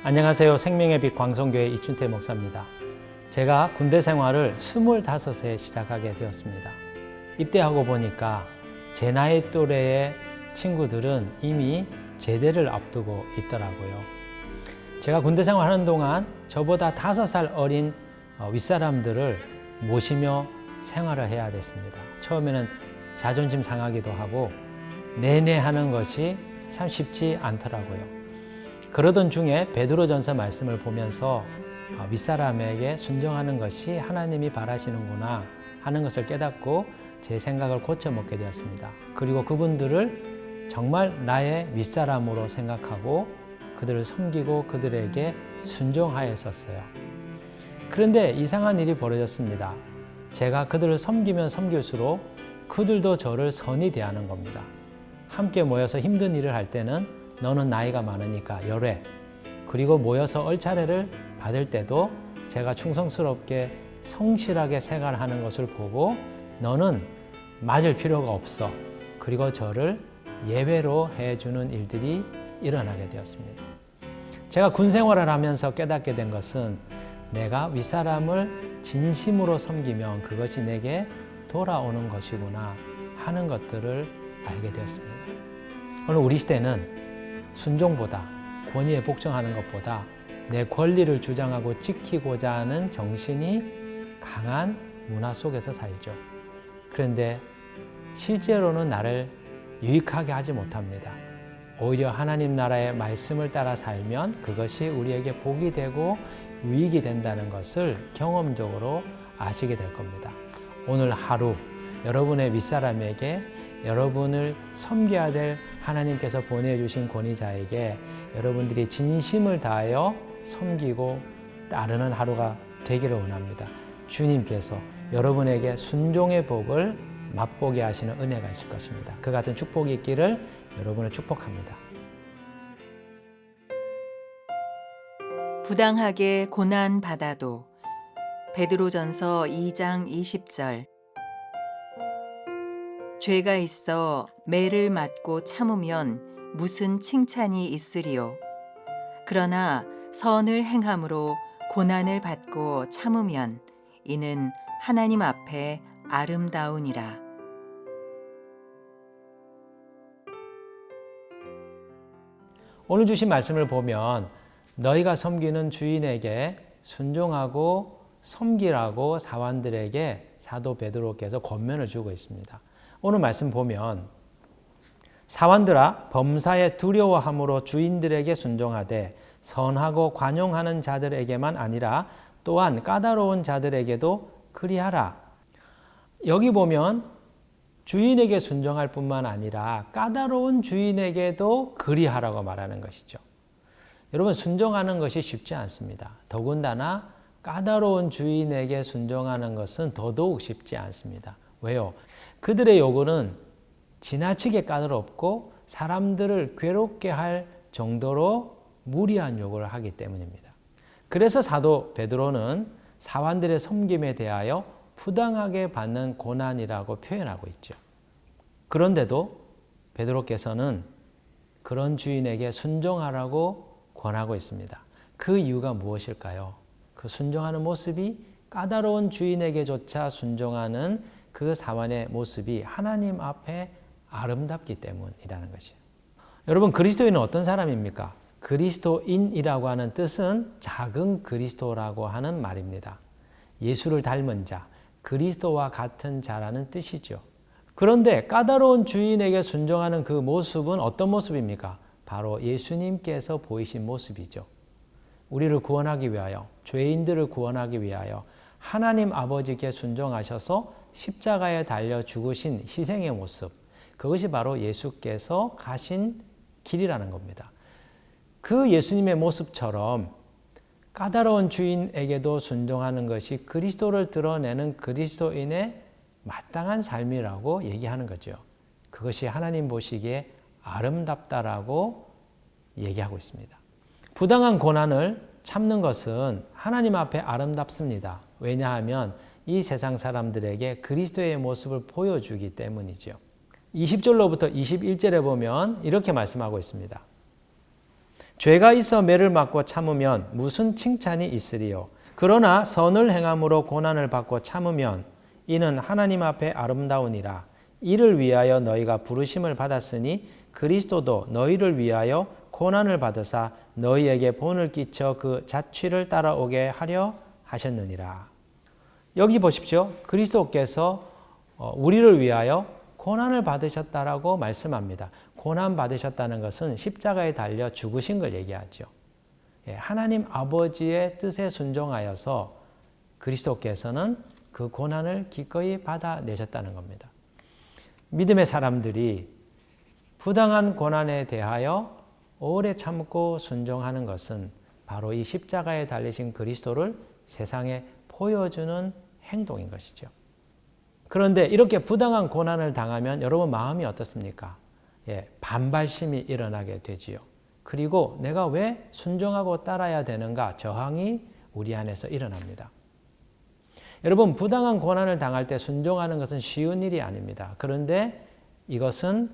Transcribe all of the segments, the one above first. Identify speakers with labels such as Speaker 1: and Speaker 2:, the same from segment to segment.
Speaker 1: 안녕하세요. 생명의 빛 광성교회 이춘태 목사입니다. 제가 군대 생활을 25세 시작하게 되었습니다. 입대하고 보니까 제 나이 또래의 친구들은 이미 제대를 앞두고 있더라고요. 제가 군대 생활하는 동안 저보다 5살 어린 윗사람들을 모시며 생활을 해야 됐습니다. 처음에는 자존심 상하기도 하고 내내 하는 것이 참 쉽지 않더라고요. 그러던 중에 베드로전서 말씀을 보면서 윗사람에게 순종하는 것이 하나님이 바라시는구나 하는 것을 깨닫고 제 생각을 고쳐먹게 되었습니다. 그리고 그분들을 정말 나의 윗사람으로 생각하고 그들을 섬기고 그들에게 순종하였었어요. 그런데 이상한 일이 벌어졌습니다. 제가 그들을 섬기면 섬길수록 그들도 저를 선히 대하는 겁니다. 함께 모여서 힘든 일을 할 때는 너는 나이가 많으니까 열애, 그리고 모여서 얼차례를 받을 때도 제가 충성스럽게 성실하게 생활하는 것을 보고 너는 맞을 필요가 없어. 그리고 저를 예외로 해주는 일들이 일어나게 되었습니다. 제가 군 생활을 하면서 깨닫게 된 것은 내가 윗사람을 진심으로 섬기면 그것이 내게 돌아오는 것이구나 하는 것들을 알게 되었습니다. 오늘 우리 시대는 순종보다 권위에 복종하는 것보다 내 권리를 주장하고 지키고자 하는 정신이 강한 문화 속에서 살죠. 그런데 실제로는 나를 유익하게 하지 못합니다. 오히려 하나님 나라의 말씀을 따라 살면 그것이 우리에게 복이 되고 유익이 된다는 것을 경험적으로 아시게 될 겁니다. 오늘 하루 여러분의 윗사람에게 여러분을 섬겨야 될 하나님께서 보내주신 권위자에게 여러분들이 진심을 다하여 섬기고 따르는 하루가 되기를 원합니다. 주님께서 여러분에게 순종의 복을 맛보게 하시는 은혜가 있을 것입니다. 그 같은 축복이 있기를 여러분을 축복합니다.
Speaker 2: 부당하게 고난 받아도 베드로전서 2장 20절 죄가 있어 매를 맞고 참으면 무슨 칭찬이 있으리요. 그러나 선을 행함으로 고난을 받고 참으면 이는 하나님 앞에 아름다우니라.
Speaker 1: 오늘 주신 말씀을 보면 너희가 섬기는 주인에게 순종하고 섬기라고 사원들에게 사도 베드로께서 권면을 주고 있습니다. 오늘 말씀 보면 사원들아 범사에 두려워함으로 주인들에게 순종하되 선하고 관용하는 자들에게만 아니라 또한 까다로운 자들에게도 그리하라. 여기 보면 주인에게 순종할 뿐만 아니라 까다로운 주인에게도 그리하라고 말하는 것이죠. 여러분 순종하는 것이 쉽지 않습니다. 더군다나 까다로운 주인에게 순종하는 것은 더더욱 쉽지 않습니다. 왜요? 그들의 요구는 지나치게 까다롭고 사람들을 괴롭게 할 정도로 무리한 요구를 하기 때문입니다. 그래서 사도 베드로는 사원들의 섬김에 대하여 부당하게 받는 고난이라고 표현하고 있죠. 그런데도 베드로께서는 그런 주인에게 순종하라고 권하고 있습니다. 그 이유가 무엇일까요? 그 순종하는 모습이 까다로운 주인에게조차 순종하는 그 사원의 모습이 하나님 앞에 아름답기 때문이라는 것이에요. 여러분 그리스도인은 어떤 사람입니까? 그리스도인이라고 하는 뜻은 작은 그리스도라고 하는 말입니다. 예수를 닮은 자, 그리스도와 같은 자라는 뜻이죠. 그런데 까다로운 주인에게 순종하는 그 모습은 어떤 모습입니까? 바로 예수님께서 보이신 모습이죠. 우리를 구원하기 위하여, 죄인들을 구원하기 위하여 하나님 아버지께 순종하셔서 십자가에 달려 죽으신 희생의 모습, 그것이 바로 예수께서 가신 길이라는 겁니다. 그 예수님의 모습처럼 까다로운 주인에게도 순종하는 것이 그리스도를 드러내는 그리스도인의 마땅한 삶이라고 얘기하는 거죠. 그것이 하나님 보시기에 아름답다라고 얘기하고 있습니다. 부당한 고난을 참는 것은 하나님 앞에 아름답습니다. 왜냐하면 이 세상 사람들에게 그리스도의 모습을 보여주기 때문이죠. 20절로부터 21절에 보면 이렇게 말씀하고 있습니다. 죄가 있어 매를 맞고 참으면 무슨 칭찬이 있으리요. 그러나 선을 행함으로 고난을 받고 참으면 이는 하나님 앞에 아름다우니라. 이를 위하여 너희가 부르심을 받았으니 그리스도도 너희를 위하여 고난을 받으사 너희에게 본을 끼쳐 그 자취를 따라오게 하려 하셨느니라. 여기 보십시오. 그리스도께서 우리를 위하여 고난을 받으셨다라고 말씀합니다. 고난 받으셨다는 것은 십자가에 달려 죽으신 걸 얘기하죠. 하나님 아버지의 뜻에 순종하여서 그리스도께서는 그 고난을 기꺼이 받아내셨다는 겁니다. 믿음의 사람들이 부당한 고난에 대하여 오래 참고 순종하는 것은 바로 이 십자가에 달리신 그리스도를 세상에 보여주는 행동인 것이죠. 그런데 이렇게 부당한 고난을 당하면 여러분 마음이 어떻습니까? 반발심이 일어나게 되지요. 그리고 내가 왜 순종하고 따라야 되는가? 저항이 우리 안에서 일어납니다. 여러분, 부당한 고난을 당할 때 순종하는 것은 쉬운 일이 아닙니다. 그런데 이것은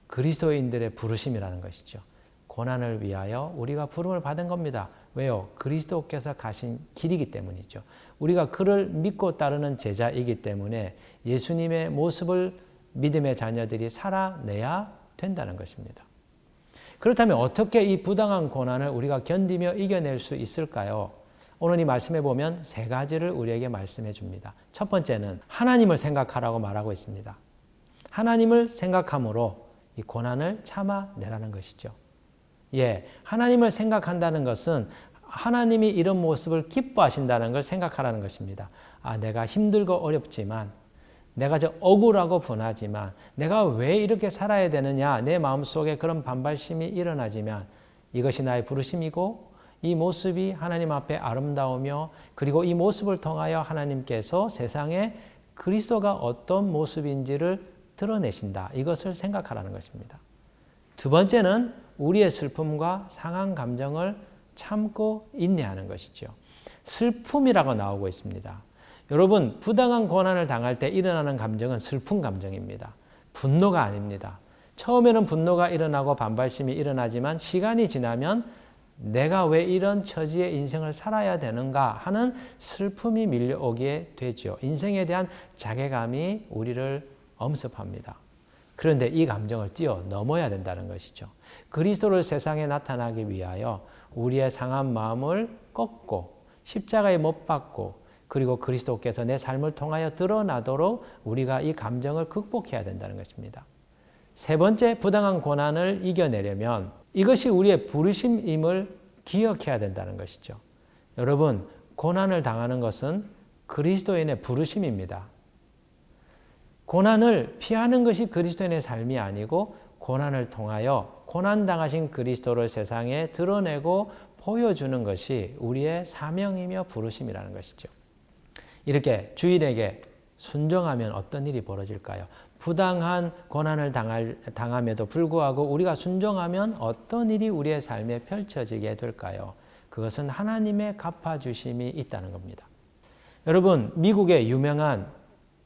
Speaker 1: 그리스도인들의 부르심이라는 것이죠. 고난을 위하여 우리가 부름을 받은 겁니다. 왜요? 그리스도께서 가신 길이기 때문이죠. 우리가 그를 믿고 따르는 제자이기 때문에 예수님의 모습을 믿음의 자녀들이 살아내야 된다는 것입니다. 그렇다면 어떻게 이 부당한 고난을 우리가 견디며 이겨낼 수 있을까요? 오늘 이 말씀에 보면 세 가지를 우리에게 말씀해 줍니다. 첫 번째는 하나님을 생각하라고 말하고 있습니다. 하나님을 생각함으로 이 고난을 참아내라는 것이죠. 하나님을 생각한다는 것은 하나님이 이런 모습을 기뻐하신다는 걸 생각하라는 것입니다. 내가 힘들고 어렵지만, 내가 억울하고 분하지만, 내가 왜 이렇게 살아야 되느냐, 내 마음속에 그런 반발심이 일어나지만 이것이 나의 부르심이고 이 모습이 하나님 앞에 아름다우며, 그리고 이 모습을 통하여 하나님께서 세상에 그리스도가 어떤 모습인지를 드러내신다. 이것을 생각하라는 것입니다. 두 번째는 우리의 슬픔과 상한 감정을 참고 인내하는 것이죠. 슬픔이라고 나오고 있습니다. 여러분, 부당한 고난을 당할 때 일어나는 감정은 슬픈 감정입니다. 분노가 아닙니다. 처음에는 분노가 일어나고 반발심이 일어나지만 시간이 지나면 내가 왜 이런 처지의 인생을 살아야 되는가 하는 슬픔이 밀려오게 되죠. 인생에 대한 자괴감이 우리를 엄습합니다. 그런데 이 감정을 뛰어넘어야 된다는 것이죠. 그리스도를 세상에 나타나기 위하여 우리의 상한 마음을 꺾고 십자가에 못 박고, 그리고 그리스도께서 내 삶을 통하여 드러나도록 우리가 이 감정을 극복해야 된다는 것입니다. 세 번째, 부당한 고난을 이겨내려면 이것이 우리의 부르심임을 기억해야 된다는 것이죠. 여러분, 고난을 당하는 것은 그리스도인의 부르심입니다. 고난을 피하는 것이 그리스도인의 삶이 아니고 고난을 통하여 고난당하신 그리스도를 세상에 드러내고 보여주는 것이 우리의 사명이며 부르심이라는 것이죠. 이렇게 주인에게 순종하면 어떤 일이 벌어질까요? 부당한 고난을 당함에도 불구하고 우리가 순종하면 어떤 일이 우리의 삶에 펼쳐지게 될까요? 그것은 하나님의 갚아주심이 있다는 겁니다. 여러분, 미국의 유명한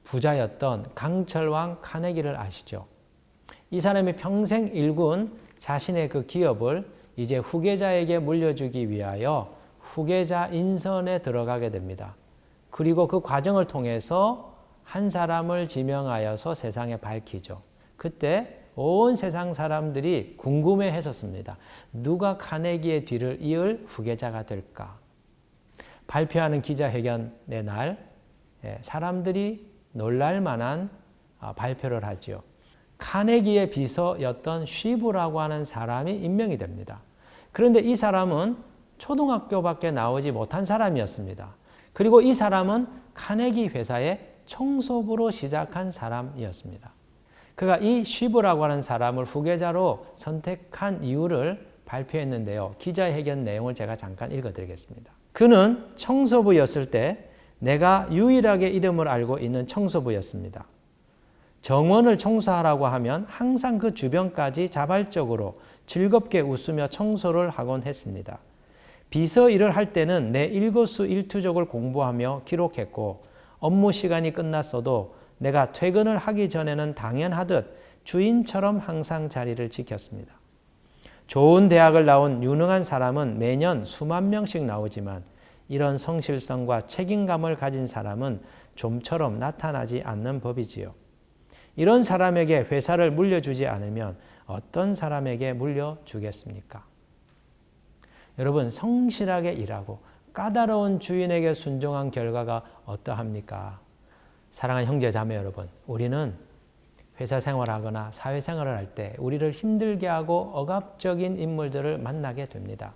Speaker 1: 부자였던 강철왕 카네기를 아시죠? 이 사람이 평생 일군 자신의 그 기업을 이제 후계자에게 물려주기 위하여 후계자 인선에 들어가게 됩니다. 그리고 그 과정을 통해서 한 사람을 지명하여서 세상에 밝히죠. 그때 온 세상 사람들이 궁금해 했었습니다. 누가 카네기의 뒤를 이을 후계자가 될까? 발표하는 기자회견의 날 사람들이 놀랄 만한 발표를 하죠. 카네기의 비서였던 쉬브라고 하는 사람이 임명이 됩니다. 그런데 이 사람은 초등학교밖에 나오지 못한 사람이었습니다. 그리고 이 사람은 카네기 회사의 청소부로 시작한 사람이었습니다. 그가 이 쉬브라고 하는 사람을 후계자로 선택한 이유를 발표했는데요. 기자회견 내용을 제가 잠깐 읽어드리겠습니다. 그는 청소부였을 때 내가 유일하게 이름을 알고 있는 청소부였습니다. 정원을 청소하라고 하면 항상 그 주변까지 자발적으로 즐겁게 웃으며 청소를 하곤 했습니다. 비서 일을 할 때는 내 일거수일투족을 공부하며 기록했고 업무 시간이 끝났어도 내가 퇴근을 하기 전에는 당연하듯 주인처럼 항상 자리를 지켰습니다. 좋은 대학을 나온 유능한 사람은 매년 수만 명씩 나오지만 이런 성실성과 책임감을 가진 사람은 좀처럼 나타나지 않는 법이지요. 이런 사람에게 회사를 물려주지 않으면 어떤 사람에게 물려주겠습니까? 여러분, 성실하게 일하고 까다로운 주인에게 순종한 결과가 어떠합니까? 사랑하는 형제 자매 여러분, 우리는 회사 생활하거나 사회생활을 할 때 우리를 힘들게 하고 억압적인 인물들을 만나게 됩니다.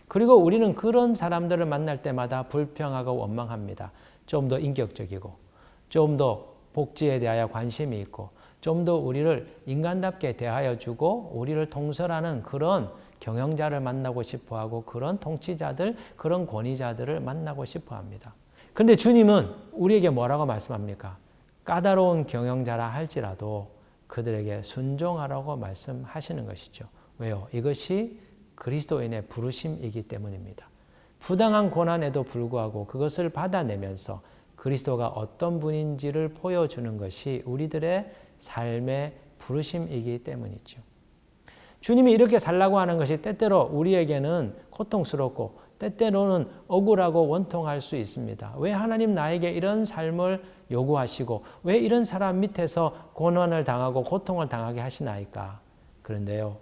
Speaker 1: 그리고 우리는 그런 사람들을 만날 때마다 불평하고 원망합니다. 좀 더 인격적이고 좀 더 복지에 대하여 관심이 있고 좀 더 우리를 인간답게 대하여 주고 우리를 통솔하는 그런 경영자를 만나고 싶어하고 그런 통치자들, 그런 권위자들을 만나고 싶어합니다. 그런데 주님은 우리에게 뭐라고 말씀합니까? 까다로운 경영자라 할지라도 그들에게 순종하라고 말씀하시는 것이죠. 왜요? 이것이 그리스도인의 부르심이기 때문입니다. 부당한 고난에도 불구하고 그것을 받아내면서 그리스도가 어떤 분인지를 보여주는 것이 우리들의 삶의 부르심이기 때문이죠. 주님이 이렇게 살라고 하는 것이 때때로 우리에게는 고통스럽고 때때로는 억울하고 원통할 수 있습니다. 왜 하나님 나에게 이런 삶을 요구하시고 왜 이런 사람 밑에서 고난을 당하고 고통을 당하게 하시나이까? 그런데요,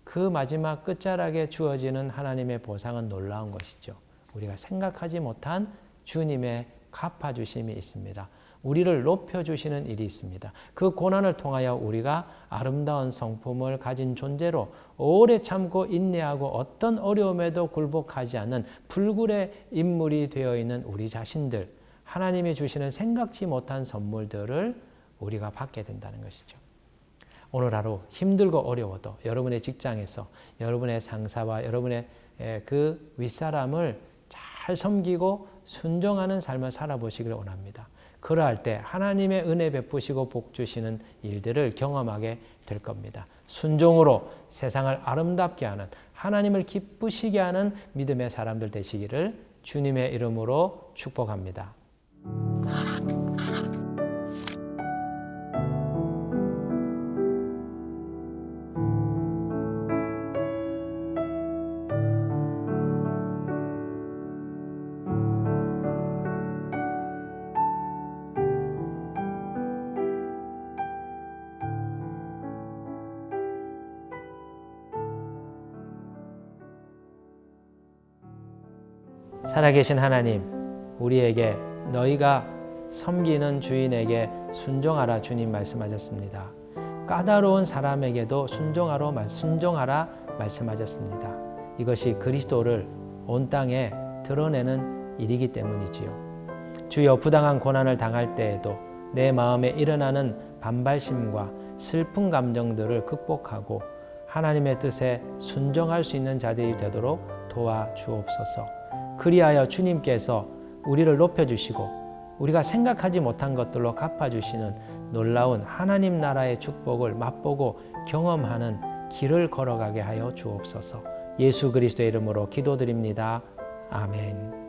Speaker 1: 그 마지막 끝자락에 주어지는 하나님의 보상은 놀라운 것이죠. 우리가 생각하지 못한 주님의 갚아주심이 있습니다. 우리를 높여주시는 일이 있습니다. 그 고난을 통하여 우리가 아름다운 성품을 가진 존재로 오래 참고 인내하고 어떤 어려움에도 굴복하지 않는 불굴의 인물이 되어 있는 우리 자신들, 하나님이 주시는 생각지 못한 선물들을 우리가 받게 된다는 것이죠. 오늘 하루 힘들고 어려워도 여러분의 직장에서 여러분의 상사와 여러분의 그 윗사람을 잘 섬기고 순종하는 삶을 살아보시기를 원합니다. 그러할 때 하나님의 은혜 베푸시고 복 주시는 일들을 경험하게 될 겁니다. 순종으로 세상을 아름답게 하는, 하나님을 기쁘시게 하는 믿음의 사람들 되시기를 주님의 이름으로 축복합니다. 살아계신 하나님, 우리에게 너희가 섬기는 주인에게 순종하라 주님 말씀하셨습니다. 까다로운 사람에게도 순종하라 말씀하셨습니다. 이것이 그리스도를 온 땅에 드러내는 일이기 때문이지요. 주여, 부당한 고난을 당할 때에도 내 마음에 일어나는 반발심과 슬픈 감정들을 극복하고 하나님의 뜻에 순종할 수 있는 자들이 되도록 도와주옵소서. 그리하여 주님께서 우리를 높여주시고 우리가 생각하지 못한 것들로 갚아주시는 놀라운 하나님 나라의 축복을 맛보고 경험하는 길을 걸어가게 하여 주옵소서. 예수 그리스도의 이름으로 기도드립니다. 아멘.